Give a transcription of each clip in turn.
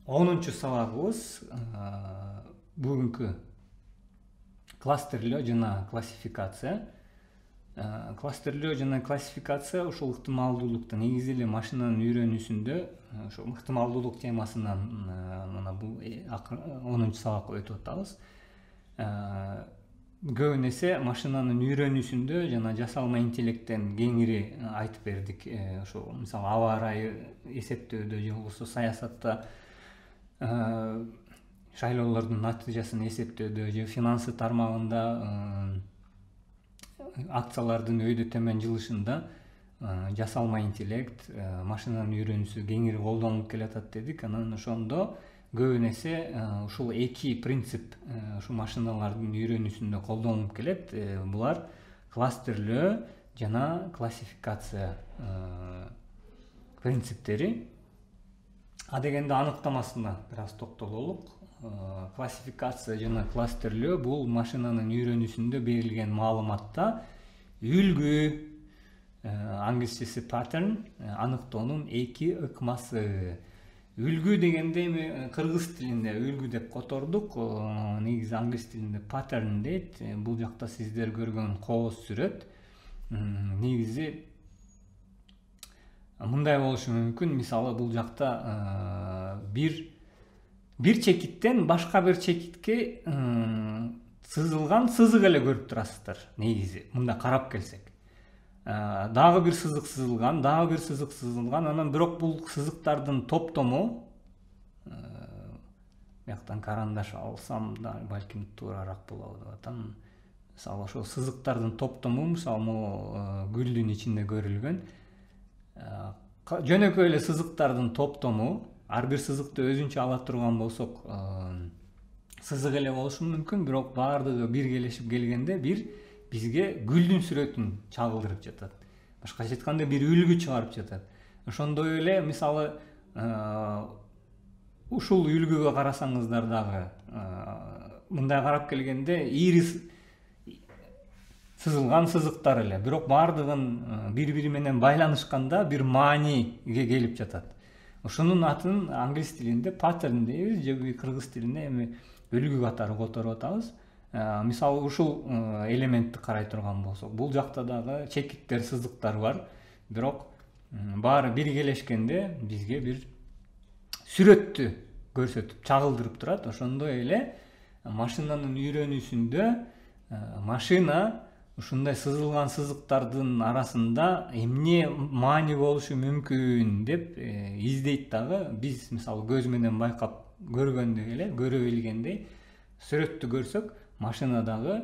10-чу сабагыбыз бүгүнкү кластерлөө жана классификация. Кластерлөө жана классификация ушул ыктымалдуулукта негизи эле машинанын үйрөнүүсүндө ошол ыктымалдуулук темасынан мына бул 10-чу сабакка өтүп атабыз. Көбүн эсе машинанын үйрөнүүсүндө жана жасалма интеллекттен кеңири айтып бердик. Ошол мисалы аба ырайы эсептөөдө же болбосо саясатта шайлоолордун натыйжасын эсептөөдө же финансы тармагында акциялардын өйдө төмөн жылышында жасалма интеллект, машинанын үйрөнүүсү кеңири колдонулуп келатат дедик. Анан ошондо көбүн эсе ушул эки принцип ушул машиналардын үйрөнүүсүндө колдонулуп келет. Булар кластерлөө жана классификация принциптери. Дегенде аныктамасына бир аз токтололук. Классификация жана кластерлөө бул машинанын үйрөнүүсүндө берилген маалыматта үлгү, англисчеси pattern, аныктоонун эки ыкмасы. Үлгү дегенде эми кыргыз тилинде үлгү деп котордук. Негизи англис тилинде pattern дейт. Бул жакта сиздер көргөн кооз сүрөт. Негизи мындай болушу мүмкүн. Мисалы бул жакта бир чекиттен башка бир чекитке сызылган сызык эле көрүп турасыздар. Негизи мында карап келсек, дагы бир сызык сызылган, дагы бир сызык сызылган. Анан бирок бул сызыктардын топтому, бияктан карандаш алсам да балким туураараак болобу деп атам. Мисалы ошол сызыктардын топтому, мисалы могу гүлдүн ичинде көрүлгөн жөнөкөй эле сызыктардын топтому. Ар бир сызыкты өзүнчө ала турган болсок, сызык эле болушу мүмкүн, бирок баардыгы биргелешип келгенде бизге гүлдүн сүрөтүн чагылдырып жатат. Башкача айтканда бир үлгү чыгарып жатат. Ошондой эле мисалы ушул үлгүгө карасаңыздар дагы мындай карап келгенде ири сызылган сызыктар эле, бирок баардыгын бири-бири менен байланышканда бир мааниге келип жатат. Ошонун атын англис тилинде pattern дейбиз, же кыргыз тилинде эми үлгү катары которуп атабыз. Мисалы ушул элементти карай турган болсок, бул жакта дагы чекиттер, сызыктар бар, бирок баары биргелешкенде бизге бир сүрөттү көрсөтүп, чагылдырып турат. Ошондой эле машинанын үйрөнүүсүндө машина ушундай сызылган сызыктардын арасында эмне маани болушу мүмкүн деп издейт дагы. Биз мисалы көз менен байкап көргөндөй эле, көрө билгендей сүрөттү көрсөк, машина дагы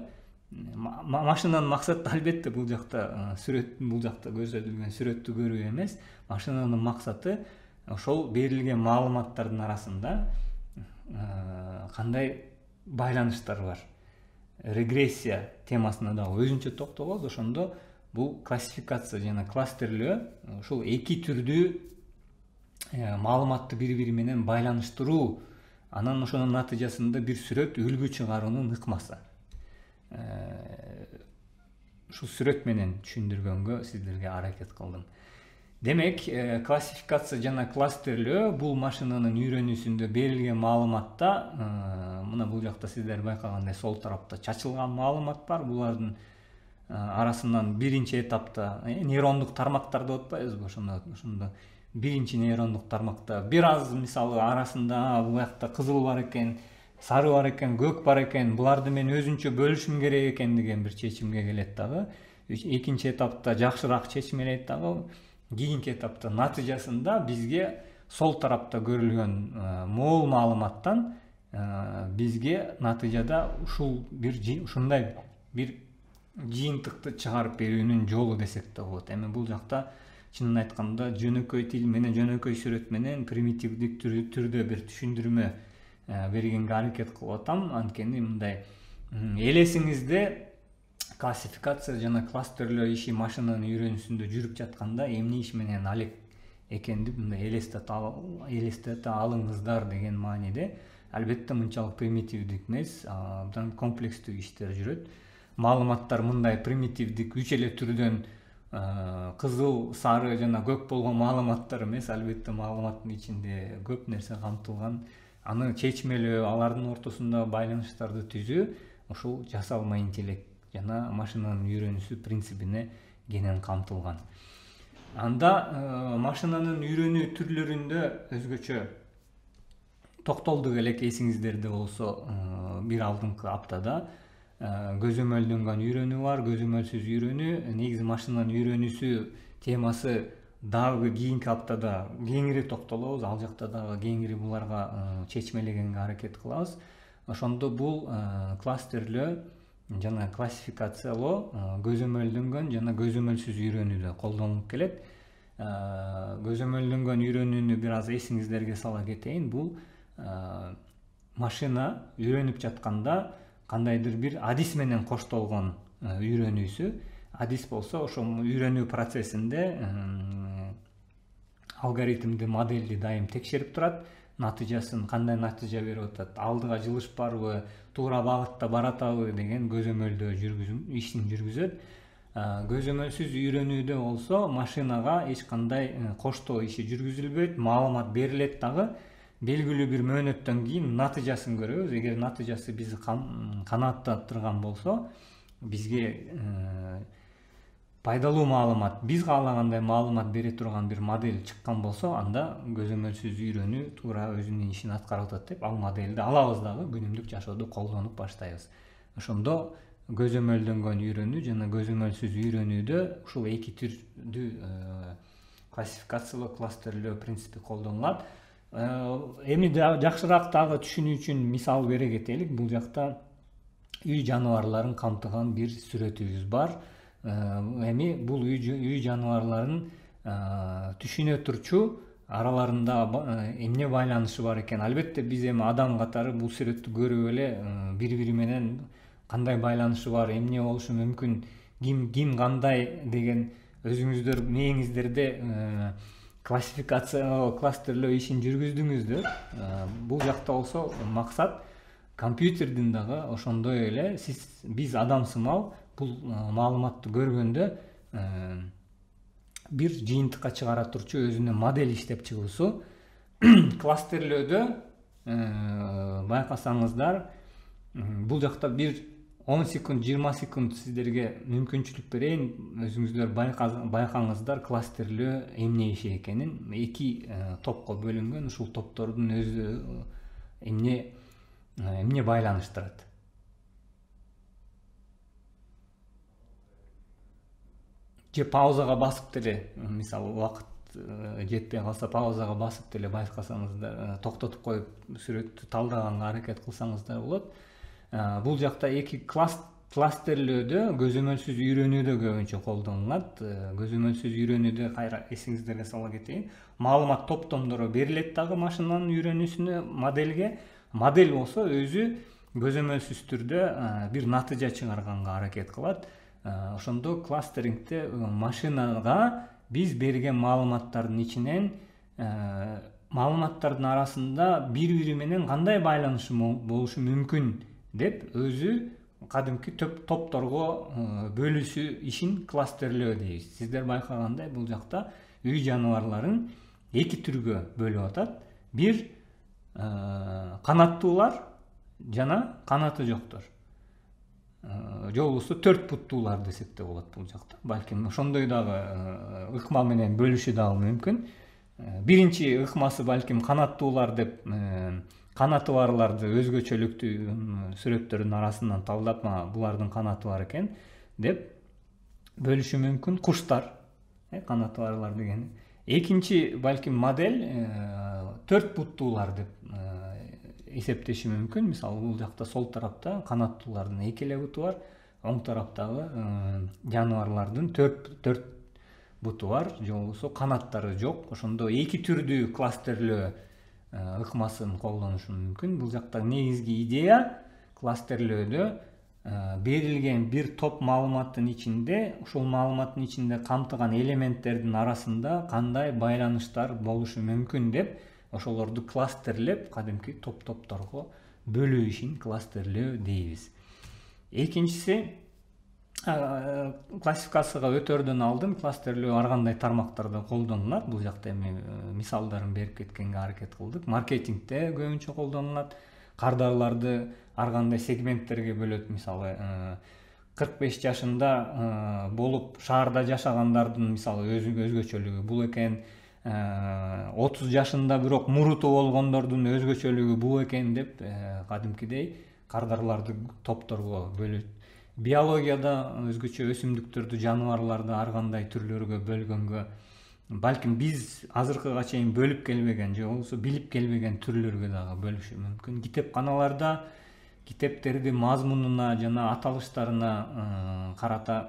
машинанын максаты албетте бул жакта бул жакта көрсөтүлгөн сүрөттү көрүү эмес. Машинанын максаты ошол берилген маалыматтардын арасында кандай байланыштар бар. Регрессия темасына дагы өзүнчө токтолот. Ошондо бул классификация жана кластерлөө ушул эки түрдүү маалыматты бири-бири менен байланыштыруу, анан ошонун натыйжасында бир сүрөт үлгү чыгаруунун ыкмасы. Ушул сүрөт менен түшүндүргөнгө сиздерге аракет кылдым. Демек, классификация жана кластерлөө бул машинанын үйрөнүүсүндө берилген маалыматта, мына бул жакта сиздер байкагандай сол тарапта чачылган маалымат бар. Булардын арасынан биринчи этапта нейрондук тармактар деп атпайбызбы? Ошондо биринчи нейрондук тармакта бир аз мисалы арасында бул жакта кызыл бар экен, сары бар экен, көк бар экен, буларды мен өзүнчө бөлүшүм керек экен деген бир чечимге келет дагы. Экинчи этапта жакшыраак чечмелейт дагы. Кийинки этапта натыйжасында бизге сол тарапта көрүлгөн мол маалыматтан бизге натыйжада ушундай бир жыйынтыкты чыгарып берүүнүн жолу десек да болот. Эми бул жакта чынын айтканда жөнөкөй тил менен, жөнөкөй сүрөт менен примитивдик түрдө бир түшүндүрмө бергенге аракет кылып атам. Анткени мындай элесиңизде классификация жана кластерлөө иши машинанын үйрөнүүсүндө жүрүп жатканда эмне иш менен алек экенди мындай элестете алыңыздар деген мааниде. Албетте мынчалык примитивдик эмес, абдан комплекстүү иштер жүрөт. Маалыматтар мындай примитивдик 3 эле түрдөн кызыл, сары жана көк болгон маалыматтар эмес, албетте маалыматтын ичинде көп нерсе камтылган. Аны чечмелөө, алардын ортосунда байланыштарды түзүү ушул жасалма интеллект жана машинанын үйрөнүүсү принцибине кенен камтылган. Анда машинанын үйрөнүү түрлөрүндө өзгөчө токтолдук элек, эсиңиздерде болсо, бир алдыңкы аптада көзөмөлдөнгөн үйрөнүү бар, көзөмөлсүз үйрөнүү. Негизи машинанын үйрөнүүсү темасы дагы кийинки аптада кеңири токтолобуз, ал жакта дагы кеңири буларга чечмелегенге аракет кылабыз. Ошондо бул кластерлөө жана классификациялоо көзөмөлдөнгөн жана көзөмөлсүз үйрөнүүдө колдонулуп келет. Көзөмөлдөнгөн үйрөнүүнү бир аз эсиңиздерге сала кетейин. Бул машина үйрөнүп жатканда кандайдыр бир адис менен коштолгон үйрөнүүсү. Адис болсо ошол үйрөнүү процессинде алгоритмди, модельди дайым текшерип турат. Натыйжасын, кандай натыйжа берип атат, алдыга жылыш барбы, туура багытта баратабы деген көзөмөлдөө ишин жүргүзөт. Көзөмөлсүз үйрөнүүдө болсо машинага эч кандай коштоо иши жүргүзүлбөйт, маалымат берилет дагы. Белгилүү бир мөөнөттөн кийин натыйжасын көрөбүз. Эгер натыйжасы бизди канааттандырган болсо, бизге пайдалуу маалымат, биз каалагандай маалымат бере турган бир модель чыккан болсо, анда көзөмөлсүз үйрөнүү туура өзүнүн ишин аткарып атат деп ал моделди алабыз дагы күнүмдүк жашоодо колдонуп баштайбыз. Ошондо көзөмөлдөнгөн үйрөнүү жана көзөмөлсүз үйрөнүүдө ушул эки түрдүү классификациялоо, кластерлөө принципи колдонулат. Эми жакшыраак дагы түшүнүү үчүн мисал бере кетелик. Бул жакта үй жаныбарларын камтыган бир сүрөтүбүз бар. Эми бул үй жаныбарларын түшүнө турчу араларында эмне байланышы бар экен. Албетте биз эми адам катары бул сүрөттү көрүп эле бири-бири менен кандай байланышы бар, эмне болушу мүмкүн, ким кандай деген өзүңүздөр мээңиздерде классификация, кластерлөө ишин жүргүздүңүздөр. Бул жакта болсо максат компьютердин дагы ошондой эле биз адамсымал бул маалыматты көргөндө бир жыйынтыкка чыгара турчу өзүнүн модель иштеп чыгуусу. Кластерлөөдө байкасаңыздар, бул жакта бир 10 секунд, 20 секунд сиздерге мүмкүнчүлүк берейин. Өзүңүздөр байкаңыздар кластерлөө эмне иши экенин. Эки топко бөлүнгөн, ушул топтордун өзү эмне байланыштырат. Же паузага басып деле, мисалы убакыт жетпей калса паузага басып деле байкасаңыздар, токтотуп коюп сүрөттү талдаганга аракет кылсаңыздар болот. Бул жакта эки кластерлөөдө көзөмөлсүз үйрөнүүдө көбүнчө колдонулат. Көзөмөлсүз үйрөнүүдө кайра эсиңиздерге сала кетейин. Маалымат топтомдору берилет дагы машинанын үйрөнүүсүнө, моделге. Модель болсо өзү көзөмөлсүз түрдө бир натыйжа чыгарганга аракет кылат. Ошондо кластерингде машинага биз берген маалыматтардын ичинен маалыматтардын арасында бири-бири менен кандай байланышы болушу мүмкүн деп өзү кадимки топторго бөлүүсү ишин кластерлөө дейбиз. Сиздер байкагандай бул жакта үй жаныбарларын эки түргө бөлүп атат. Бир канаттуулар жана канаты жоктор. Же болбосо 4 буттуулар десек де болот бул жакта. Балким ошондой дагы ыкма менен бөлүшү дагы мүмкүн. Биринчи ыкмасы балким канаттуулар деп канаты барларды өзгөчөлүктүү сүрөттөрдүн арасынан талдап, булардын канаты бар экен деп бөлүшү мүмкүн. Куштар, канаты барлар деген. Экинчи балким модель 4 буттуулар деп эсептеши мүмкүн. Мисалы бул жакта сол тарапта канаттуулардын 2 эле буту бар, оң тараптагы жаныбарлардын 4 буту бар, же болбосо канаттары жок. Ошондо эки түрдүү кластерлөө ыкмасын колдонушу мүмкүн. Бул жакта негизги идея кластерлөөдө берилген бир топ маалыматтын ичинде, ушул маалыматтын ичинде камтыган элементтердин арасында кандай байланыштар болушу мүмкүн деп ошолорду кластерлеп, кадимки топ-топторго бөлүү ишин кластерлөө дейбиз. Экинчиси Классификацияга өтөрдөн алдын кластерлөө ар кандай тармактарда колдонулат. Бул жакта эми мисалдарын берип кеткенге аракет кылдык. Маркетингде көбүнчө колдонулат. Кардарларды ар кандай сегменттерге бөлөт. Мисалы 45 жашында болуп шаарда жашагандардын мисалы өзгөчөлүгү бул экен. 30 жашында бирок муруту болгондордун өзгөчөлүгү бул экен деп кадимкидей кардарларды топторго бөлөт. Биологияда өзгөчө өсүмдүктөрдү, жаныбарларды ар кандай түрлөргө бөлгөнгө, балким биз азыркыга чейин бөлүп келбеген же болбосо билип келбеген түрлөргө дагы бөлүшү мүмкүн. Китепканаларда китептердин мазмунуна жана аталыштарына карата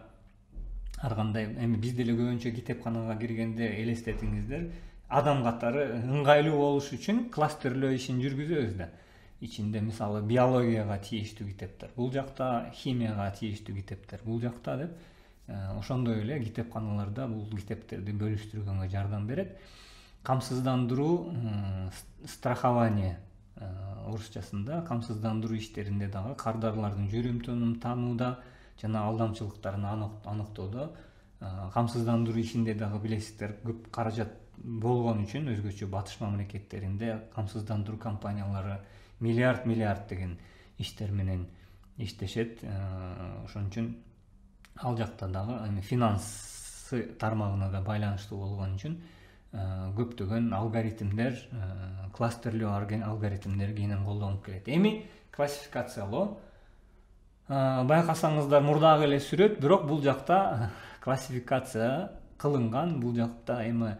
ар кандай, эми биз деле көбүнчө китепканага киргенде элестетиңиздер, адам катары ыңгайлуу болуш үчүн кластерлөө ишин жүргүзөбүз да. İçinde misалы биологияга тийиштүү китептер, бул жакта химияга тийиштүү китептер, бул жакта деп ошондой эле китепканаларда бул китептерди бөлүштүргөнгө жардам берет. Камсыздандыруу, страхование орусчасында камсыздандыруу иштеринде дагы кардарлардын жүрүм таанууда жана алдамчылыктарын аныктоодо, камсыздандыруу ишинде дагы билесиздер көп каражат болгон үчүн өзгөчө батыш мамлекеттеринде камсыздандыруу компаниялары миллиард деген иштер менен иштешет. Ошон үчүн ал жакта дагы финанс тармагына да байланыштуу болгон үчүн көптөгөн алгоритмдер, кластерлөө алгоритмдер кенен колдонуп келет. Эми классификациялоо байкасаңыздар мурдагы эле сүрөт, бирок бул жакта классификация кылынган, бул жакта эми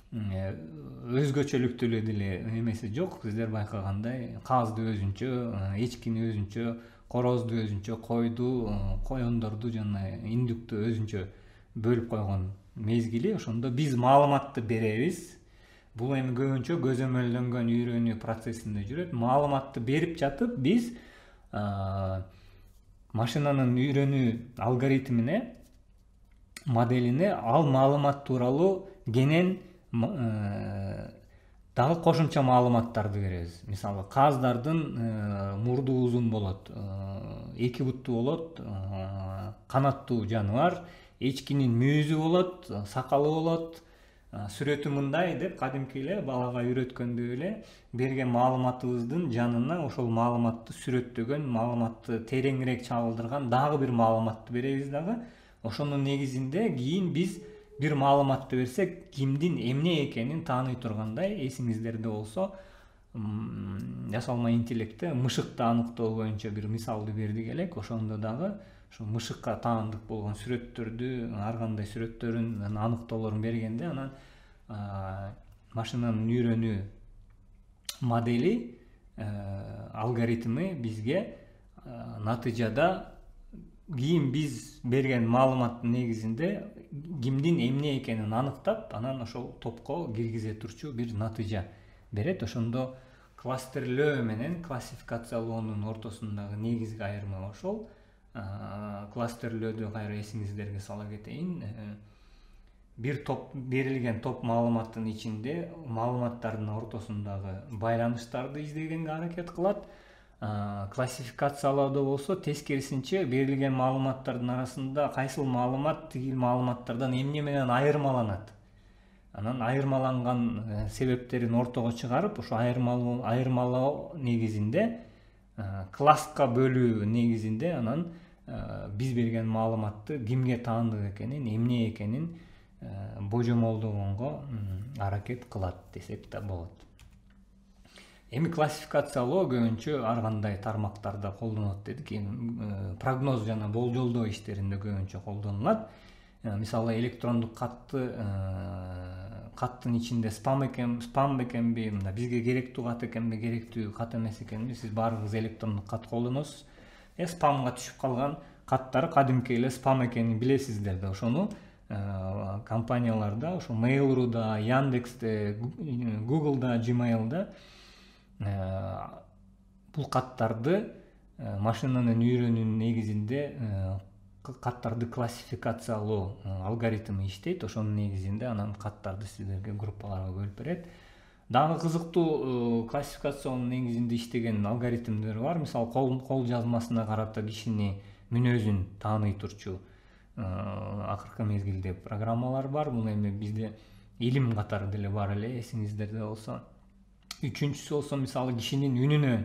өзгөчөлүктүү деле эмеси жок. Сиздер байкагандай казды өзүнчө, эчкини өзүнчө, корозду өзүнчө, койду, коёндорду жана индүктү өзүнчө бөлүп койгон мезгили. Ошондо биз маалыматты беребиз. Бул эми көбүнчө көзөмөлдөнгөн үйрөнүү процессинде жүрөт. Маалыматты берип жатып биз машинанын үйрөнүү алгоритмине, моделине ал маалымат тууралуу кенен дагы кошумча маалыматтарды беребиз. Мисалы каздардын мурду узун болот, эки буттуу болот, канаттуу жаныбар, эчкинин мүйүзү болот, сакалы болот, сүрөтү мындай деп кадимки эле балага үйрөткөндөй эле берген маалыматыбыздын жанына ошол маалыматты сүрөттөгөн, маалыматты тереңирээк чагылдырган дагы бир маалыматты беребиз дагы. Ошонун негизинде кийин биз бир маалыматты берсек, кимдин эмне экенин тааный тургандай, эсиңиздерде болсо, жасалма интеллектте мышыкты аныктоо боюнча бир мисалды бердик элек. Ошондо дагы ошо мышыкка таандык болгон сүрөттөрдү, ар кандай сүрөттөрүн аныктоолорун бергенде, анан машинанын үйрөнүү модели, алгоритми бизге натыйжада кийин биз берген маалыматтын негизинде кимдин эмне экенин аныктап, анан ошол топко киргизе турчу бир натыйжа берет. Ошондо кластерлөө менен классификациялоонун ортосундагы негизги айырма ошол. Кластерлөөдө кайра эсиңиздерге сала кетейин. Бир топ берилген топ маалыматтын ичинде маалыматтардын ортосундагы байланыштарды издегенге аракет кылат. Классификациялоодо болсо тескерисинче берилген маалыматтардын арасында кайсыл маалымат тигил маалыматтардан эмне менен айырмаланат. Анан айырмаланган себептерин ортого чыгарып, ошо айырмалоо негизинде, класска бөлүү негизинде анан биз берген маалыматты кимге таандык экенин, эмне экенин божомолдогонго аракет кылат десек да болот. Эми классификациялоо көбүнчө ар кандай тармактарда колдонулат дедик. Прогноз жана болжолдоо иштеринде көбүнчө колдонулат. Мисалы электрондук каттын ичинде спам экенби, бизге керектүү кат экенби, керектүү кат эмес экенби, сиз баарыңыз электрондук кат колдоносуз. Спамга түшүп калган каттар кадимки эле спам экенин билесиздер да. Ошону компанияларда, ошо Mail.ru'да, Яндексте, Google'да, Gmail'да бул каттарды машинанын үйрөнүүнүн негизинде каттарды классификациялоо алгоритми иштейт. Ошонун негизинде анан каттарды сиздерге группаларга бөлүп берет. Дагы кызыктуу классификациянын негизинде иштеген алгоритмдер бар. Мисалы кол жазмасына карата кишини мүнөзүн тааный турчу акыркы мезгилде программалар бар. Бул эми бизде илим катары деле бар эле, эсиңиздерде болсо. Үчүнчүсү болсо мисалы кишинин үнүнөн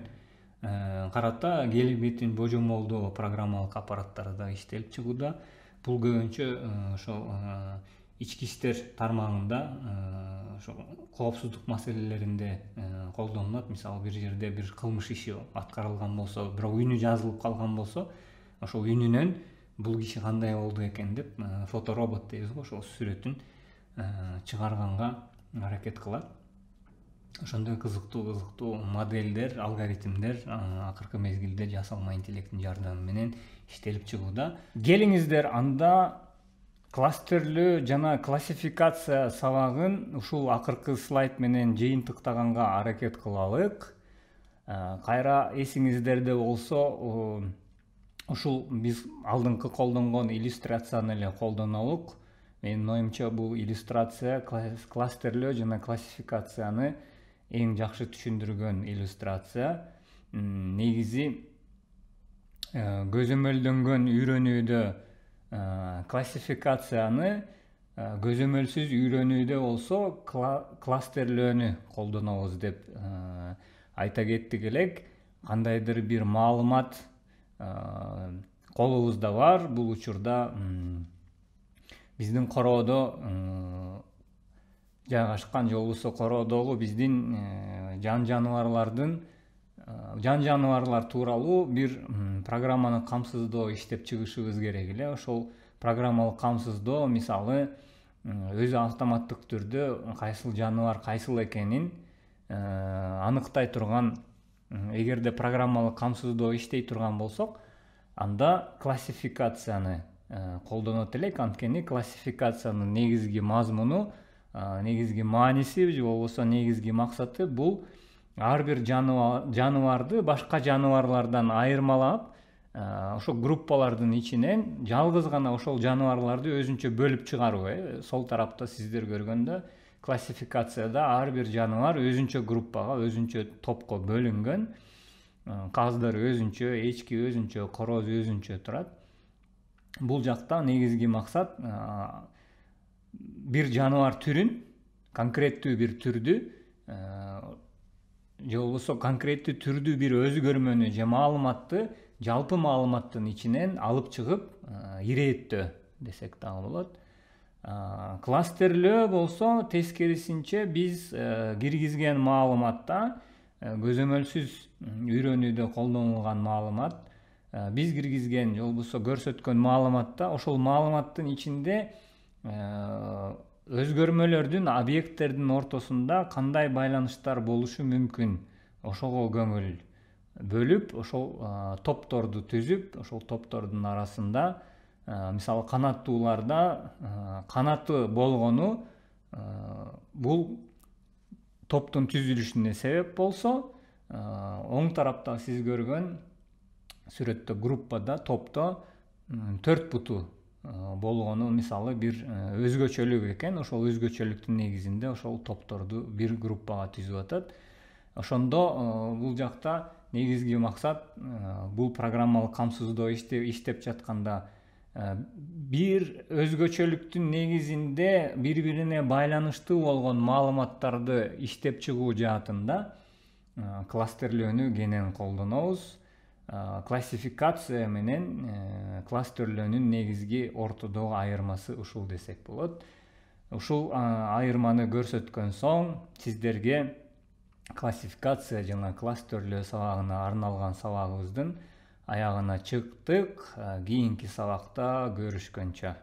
карата келбетин божомолдоо программалык аппараттары да иштелип чыгууда. Бул көбүнчө ошол ички иштер тармагында ошол коопсуздук маселелеринде колдонулат. Мисалы бир жерде бир кылмыш иши аткарылган болсо, бирок үнү жазылып калган болсо, ошол үнүнөн бул киши кандай болду экен деп фоторобот дейбиз го, ошол сүрөтүн чыгарганга аракет кылат. Ошондой кызыктуу модельдер, алгоритмдер акыркы мезгилде жасалма интеллекттин жардамы менен иштелип чыгууда. Келиңиздер анда кластерлөө жана классификация сабагын ушул акыркы слайд менен жыйынтыктаганга аракет кылалык. Кайра эсиңиздерде болсо, ушул биз алдыңкы колдонгон иллюстрацияны эле колдонолук. Менин оюмча бул иллюстрация кластерлөө жана классификацияны эң жакшы түшүндүргөн иллюстрация. Негизи көзөмөлдөнгөн үйрөнүүдө классификацияны, көзөмөлсүз үйрөнүүдө болсо кластерлөөнү колдонобуз деп айта кеттик элек. Кандайдыр бир маалымат колубузда бар. Бул учурда биздин короодо жайгашкан, же болбосо короодогу биздин жан жаныбарлар тууралуу бир программаны камсыздоо иштеп чыгышыбыз керек эле. Ошол программалык камсыздоо мисалы өзү автоматтык түрдө кайсыл жаныбар кайсыл экенин аныктай турган, эгерде программалык камсыздоо иштей турган болсок, анда классификацияны колдонот элек. Анткени классификациянын негизги мазмуну, негизги мааниси, же болбосо негизги максаты бул ар бир жаныбарды башка жаныбарлардан айырмалап, ошол группалардын ичинен жалгыз гана ошол жаныбарларды өзүнчө бөлүп чыгаруу. Сол тарапта сиздер көргөндө классификацияда ар бир жаныбар өзүнчө группага, өзүнчө топко бөлүнгөн. Каздар өзүнчө, эчки өзүнчө, короз өзүнчө турат. Бул жакта негизги максат бир жаныбар түрүн, конкреттүү бир түрдү, же болбосо конкреттүү түрдүү бир өзгөрмөнү же маалыматты жалпы маалыматтын ичинен алып чыгып ирээттөө десек дагы болот. Кластерлөө болсо тескерисинче биз киргизген маалыматта, көзөмөлсүз үйрөнүүдө колдонулган маалымат, биз киргизген же болбосо көрсөткөн маалыматта ошол маалыматтын ичинде өзгөрмөлөрдүн, объекттердин ортосунда кандай байланыштар болушу мүмкүн, ошого көңүл бөлүп, ошол топторду түзүп, ошол топтордун арасында мисалы канаттууларда канаты болгону бул топтун түзүлүшүнө себеп болсо, оң тарапта сиз көргөн сүрөттө группада, топто 4 буту болгону мисалы бир өзгөчөлүк экен. Ошол өзгөчөлүктүн негизинде ошол топторду бир группага түзүп атат. Ошондо бул жакта негизги максат бул программалык камсыздоо иштеп жатканда бир өзгөчөлүктүн негизинде бири-бирине байланыштуу болгон маалыматтарды иштеп чыгуу жаатында кластерлөөнү кенен колдонобуз. Классификация менен кластерлөөнүн негизги ортодогу айырмасы ушул десек болот. Ушул айырманы көрсөткөн соң сиздерге классификация жана кластерлөө сабагына арналган сабагыбыздын аягына чыктык. Кийинки сабакта көрүшкөнчө.